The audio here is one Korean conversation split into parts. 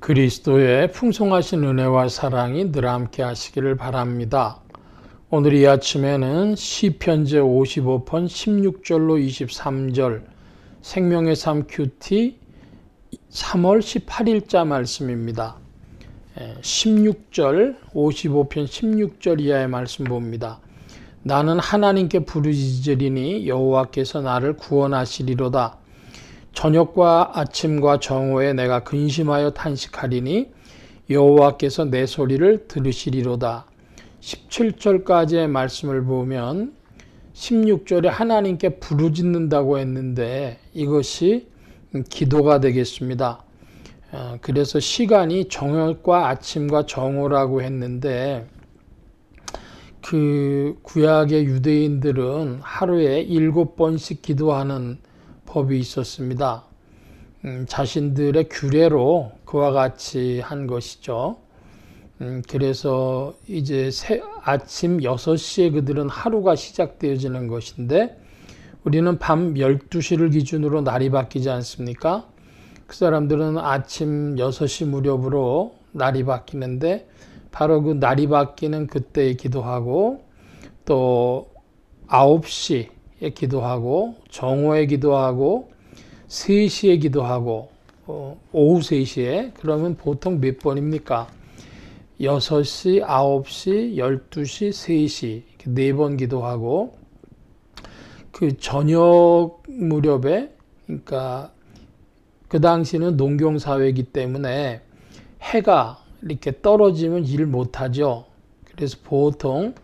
그리스도의 풍성하신 은혜와 사랑이 늘 함께 하시기를 바랍니다. 오늘 이 아침에는 시편제 55편 16절로 23절 생명의 삶 큐티 3월 18일자 말씀입니다. 16절 55편 16절 이하의 말씀 봅니다. 나는 하나님께 부르짖으리니 여호와께서 나를 구원하시리로다. 저녁과 아침과 정오에 내가 근심하여 탄식하리니 여호와께서 내 소리를 들으시리로다. 17절까지의 말씀을 보면 16절에 하나님께 부르짖는다고 했는데 이것이 기도가 되겠습니다. 그래서 시간이 저녁과 아침과 정오라고 했는데 그 구약의 유대인들은 하루에 7번씩 기도하는 법이 있었습니다. 자신들의 규례로 그와 같이 한 것이죠. 그래서 이제 아침 6시에 그들은 하루가 시작되어지는 것인데 우리는 밤 12시를 기준으로 날이 바뀌지 않습니까? 그 사람들은 아침 6시 무렵으로 날이 바뀌는데 바로 그 날이 바뀌는 그때에 기도하고 또 9시에 기도하고 정오에 기도하고 3시에 기도하고 오후 3시에 그러면 보통 몇 번입니까? 6시, 9시, 12시, 3시 이렇게 4번 기도하고 그 저녁 무렵에 그러니까 그 당시는 농경사회이기 때문에 해가 이렇게 떨어지면 일 못하죠. 그래서 보통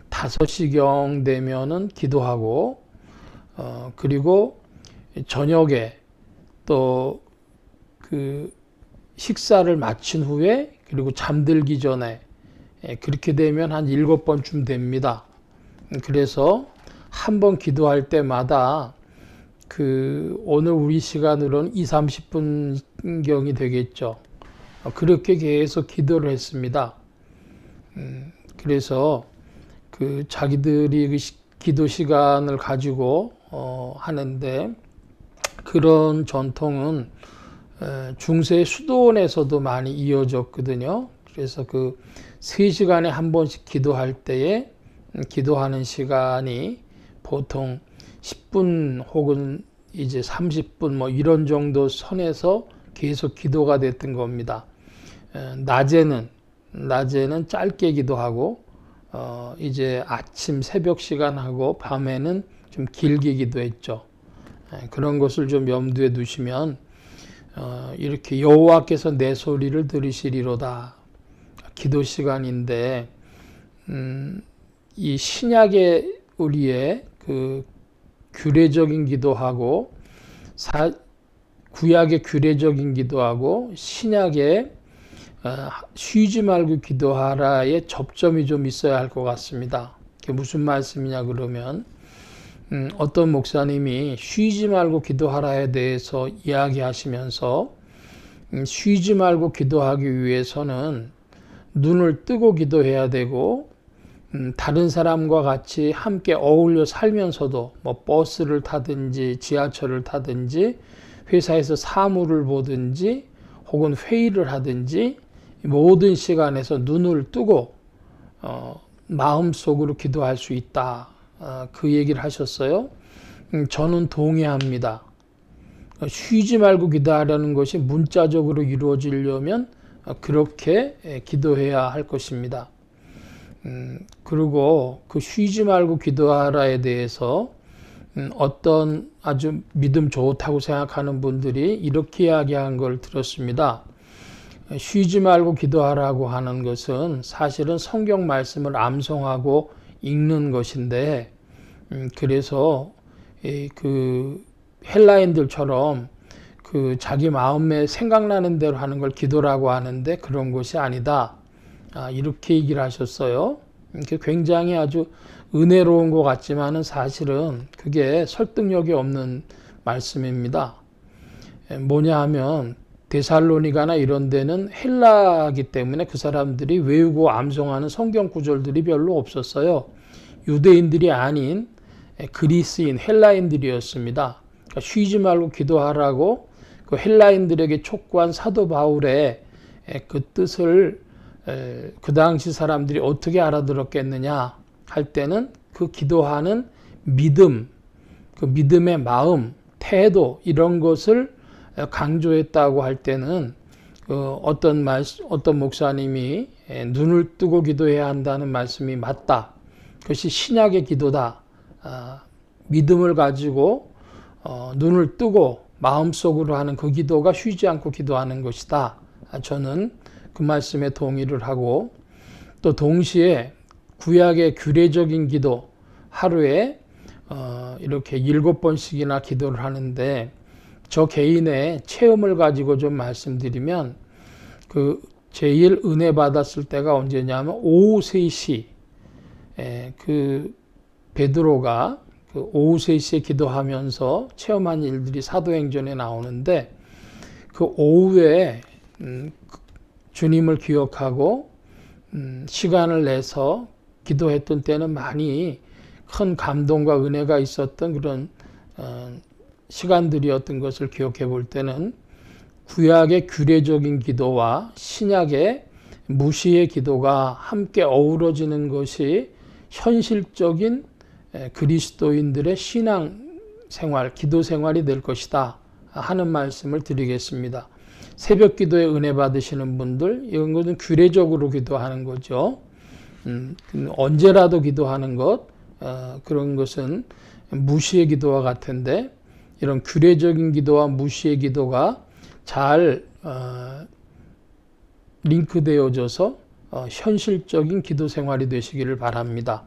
5시경 되면은 기도하고 그리고 저녁에 또 그 식사를 마친 후에 그리고 잠들기 전에 그렇게 되면 한 7번쯤 됩니다. 그래서 한 번 기도할 때마다 그 오늘 우리 시간으로는 20-30분경이 되겠죠. 그렇게 계속 기도를 했습니다. 그래서 그 자기들이 그 기도 시간을 가지고 하는데 그런 전통은 중세 수도원에서도 많이 이어졌거든요. 그래서 그 3시간에 한 번씩 기도할 때에 기도하는 시간이 보통 10분 혹은 이제 30분 뭐 이런 정도 선에서 계속 기도가 됐던 겁니다. 낮에는 짧게 기도하고 이제 아침 새벽 시간하고 밤에는 좀 길게 기도했죠. 그런 것을 좀 염두에 두시면 이렇게 여호와께서 내 소리를 들으시리로다. 기도 시간인데 이 신약의 우리의 그 규례적인 기도하고 구약의 규례적인 기도하고 신약의 쉬지 말고 기도하라의 접점이 좀 있어야 할 것 같습니다. 그게 무슨 말씀이냐 그러면 어떤 목사님이 쉬지 말고 기도하라에 대해서 이야기하시면서 쉬지 말고 기도하기 위해서는 눈을 뜨고 기도해야 되고 다른 사람과 같이 함께 어울려 살면서도 뭐 버스를 타든지 지하철을 타든지 회사에서 사무를 보든지 혹은 회의를 하든지 모든 시간에서 눈을 뜨고 마음속으로 기도할 수 있다. 그 얘기를 하셨어요. 저는 동의합니다. 쉬지 말고 기도하라는 것이 문자적으로 이루어지려면 그렇게 기도해야 할 것입니다. 그리고 그 쉬지 말고 기도하라에 대해서 어떤 아주 믿음 좋다고 생각하는 분들이 이렇게 이야기한 걸 들었습니다. 쉬지 말고 기도하라고 하는 것은 사실은 성경 말씀을 암송하고 읽는 것인데 그래서 그 헬라인들처럼 그 자기 마음에 생각나는 대로 하는 걸 기도라고 하는데 그런 것이 아니다. 이렇게 얘기를 하셨어요. 굉장히 아주 은혜로운 것 같지만은 사실은 그게 설득력이 없는 말씀입니다. 뭐냐 하면 데살로니가나 이런 데는 헬라이기 때문에 그 사람들이 외우고 암송하는 성경 구절들이 별로 없었어요. 유대인들이 아닌 그리스인 헬라인들이었습니다. 그러니까 쉬지 말고 기도하라고 그 헬라인들에게 촉구한 사도 바울의 그 뜻을 그 당시 사람들이 어떻게 알아들었겠느냐 할 때는 그 기도하는 믿음, 그 믿음의 마음, 태도 이런 것을 강조했다고 할 때는 어떤 목사님이 눈을 뜨고 기도해야 한다는 말씀이 맞다. 그것이 신약의 기도다. 믿음을 가지고 눈을 뜨고 마음속으로 하는 그 기도가 쉬지 않고 기도하는 것이다. 저는 그 말씀에 동의를 하고 또 동시에 구약의 규례적인 기도 하루에 이렇게 7번씩이나 기도를 하는데 저 개인의 체험을 가지고 좀 말씀드리면 그 제일 은혜 받았을 때가 언제냐면 오후 3시 그 베드로가 그 오후 3시에 기도하면서 체험한 일들이 사도행전에 나오는데 그 오후에 주님을 기억하고 시간을 내서 기도했던 때는 많이 큰 감동과 은혜가 있었던 그런 시간들이었던 것을 기억해 볼 때는 구약의 규례적인 기도와 신약의 무시의 기도가 함께 어우러지는 것이 현실적인 그리스도인들의 신앙 생활, 기도 생활이 될 것이다 하는 말씀을 드리겠습니다. 새벽 기도에 은혜 받으시는 분들, 이런 것은 규례적으로 기도하는 거죠. 언제라도 기도하는 것, 그런 것은 무시의 기도와 같은데 이런 규례적인 기도와 무시의 기도가 잘 링크되어져서 현실적인 기도 생활이 되시기를 바랍니다.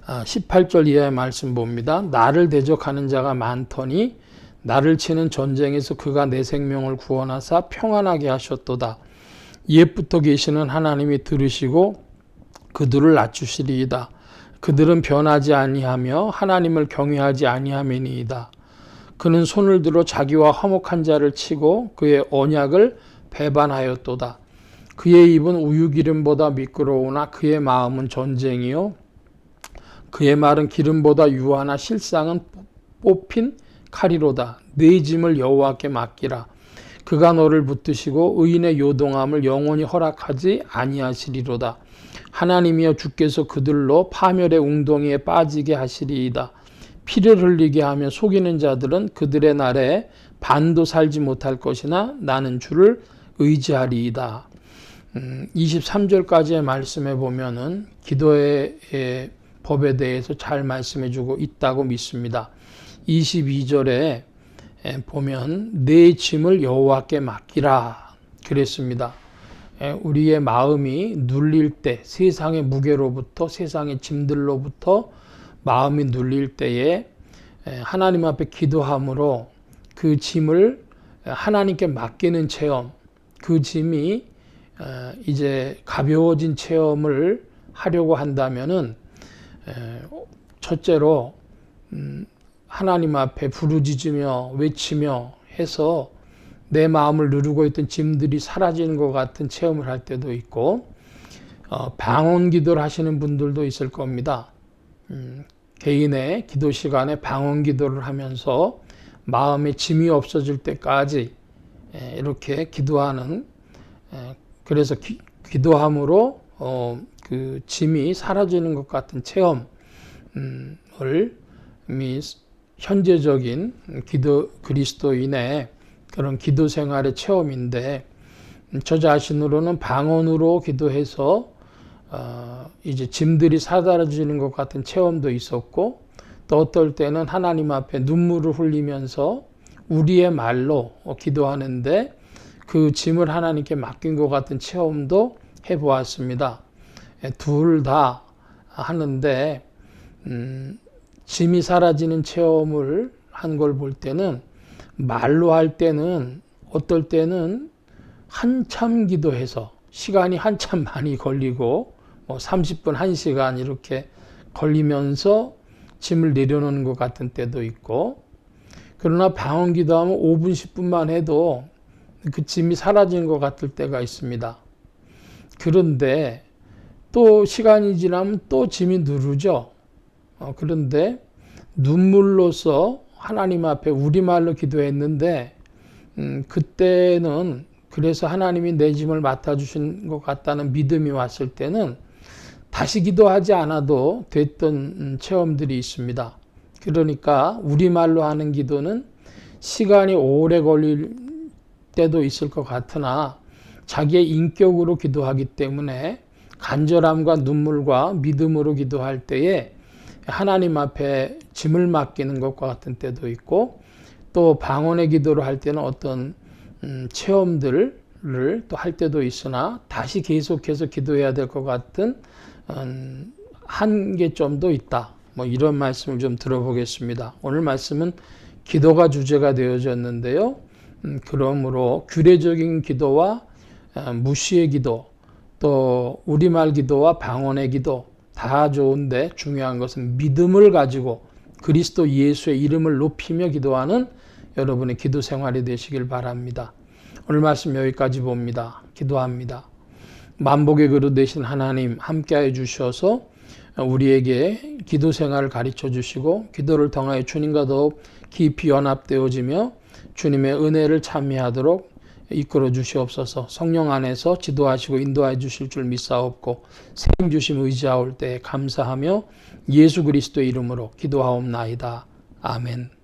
18절 이하의 말씀 봅니다. 나를 대적하는 자가 많더니 나를 치는 전쟁에서 그가 내 생명을 구원하사 평안하게 하셨도다. 옛부터 계시는 하나님이 들으시고 그들을 낮추시리이다. 그들은 변하지 아니하며 하나님을 경외하지 아니함이니이다. 그는 손을 들어 자기와 화목한 자를 치고 그의 언약을 배반하였도다. 그의 입은 우유기름보다 미끄러우나 그의 마음은 전쟁이요 그의 말은 기름보다 유하나 실상은 뽑힌 칼이로다. 네 짐을 여호와께 맡기라. 그가 너를 붙드시고 의인의 요동함을 영원히 허락하지 아니하시리로다. 하나님이여 주께서 그들로 파멸의 웅덩이에 빠지게 하시리이다. 피를 흘리게 하며 속이는 자들은 그들의 날에 반도 살지 못할 것이나 나는 주를 의지하리이다. 23절까지의 말씀에 보면은 기도의 법에 대해서 잘 말씀해 주고 있다고 믿습니다. 22절에 보면 내 짐을 여호와께 맡기라 그랬습니다. 우리의 마음이 눌릴 때 세상의 무게로부터 세상의 짐들로부터 마음이 눌릴 때에 하나님 앞에 기도함으로 그 짐을 하나님께 맡기는 체험, 그 짐이 이제 가벼워진 체험을 하려고 한다면은 첫째로 하나님 앞에 부르짖으며 외치며 해서 내 마음을 누르고 있던 짐들이 사라지는 것 같은 체험을 할 때도 있고 방언 기도를 하시는 분들도 있을 겁니다. 개인의 기도 시간에 방언 기도를 하면서 마음에 짐이 없어질 때까지 이렇게 기도하는 그래서 기도함으로 그 짐이 사라지는 것 같은 체험을 현재적인 그리스도인의 그런 기도 생활의 체험인데 저 자신으로는 방언으로 기도해서 이제 짐들이 사라지는 것 같은 체험도 있었고 또 어떨 때는 하나님 앞에 눈물을 흘리면서 우리의 말로 기도하는데 그 짐을 하나님께 맡긴 것 같은 체험도 해보았습니다. 둘 다 하는데 짐이 사라지는 체험을 한 걸 볼 때는 말로 할 때는 어떨 때는 한참 기도해서 시간이 한참 많이 걸리고 30분, 1시간 이렇게 걸리면서 짐을 내려놓는 것 같은 때도 있고 그러나 방언 기도하면 5분, 10분만 해도 그 짐이 사라진 것 같을 때가 있습니다. 그런데 또 시간이 지나면 또 짐이 누르죠. 그런데 눈물로서 하나님 앞에 우리말로 기도했는데 그때는 그래서 하나님이 내 짐을 맡아주신 것 같다는 믿음이 왔을 때는 다시 기도하지 않아도 됐던 체험들이 있습니다. 그러니까 우리말로 하는 기도는 시간이 오래 걸릴 때도 있을 것 같으나 자기의 인격으로 기도하기 때문에 간절함과 눈물과 믿음으로 기도할 때에 하나님 앞에 짐을 맡기는 것과 같은 때도 있고, 또 방언의 기도를 할 때는 어떤 체험들을 또 할 때도 있으나 다시 계속해서 기도해야 될 것 같은 한계점도 있다. 뭐 이런 말씀을 좀 들어보겠습니다. 오늘 말씀은 기도가 주제가 되어졌는데요. 그러므로 규례적인 기도와 무시의 기도, 또 우리말 기도와 방언의 기도 다 좋은데 중요한 것은 믿음을 가지고 그리스도 예수의 이름을 높이며 기도하는 여러분의 기도 생활이 되시길 바랍니다. 오늘 말씀 여기까지 봅니다. 기도합니다. 만복의 그릇 되신 하나님 함께해 주셔서 우리에게 기도 생활을 가르쳐 주시고 기도를 통하여 주님과 더욱 깊이 연합되어지며 주님의 은혜를 찬미하도록 이끌어 주시옵소서. 성령 안에서 지도하시고 인도해 주실 줄 믿사옵고 생 주심 의지하올 때 감사하며 예수 그리스도의 이름으로 기도하옵나이다. 아멘.